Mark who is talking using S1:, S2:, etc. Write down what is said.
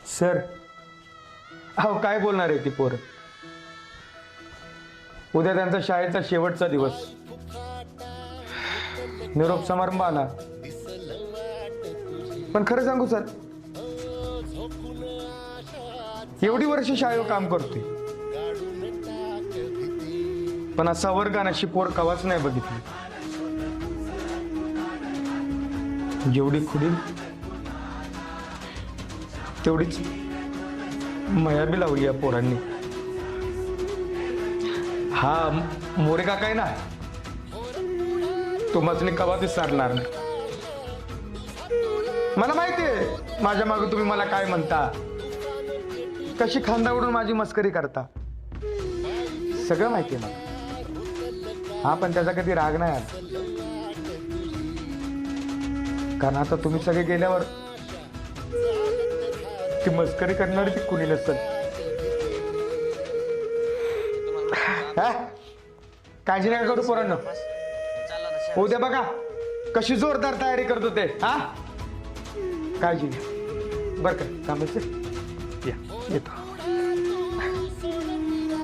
S1: Sir, अहो काय बोलणार आहे ती पोरं? उद्या त्यांचा शाळेचा शेवटचा दिवस, निरोप समारंभ आला. पण खरं सांगू सर, एवढी वर्ष शाळेवर काम करतोय, पण असा वर्ग अशी पोर कवाच नाही बघितली. जेवढी खुडील तेवढीच मया बी लावली या पोरांनी. हा मोरे काका आहे ना, तो मचनी कवा विसरणार नाही. मला माहितीये माझ्या मागे तुम्ही मला काय म्हणता, कशी खांदावरून माझी मस्करी करता, सगळं माहितीये मला. हा पण त्याचा कधी राग नाही आला, कारण आता तुम्ही सगळे गेल्यावर ती मस्करी करणारी ती कुणी नसेल. काळजी नका करू पोरांनो, उद्या बघा कशी जोरदार तयारी करतो ते. हा काळजी घ्या बरं का, कामाचं या येतो.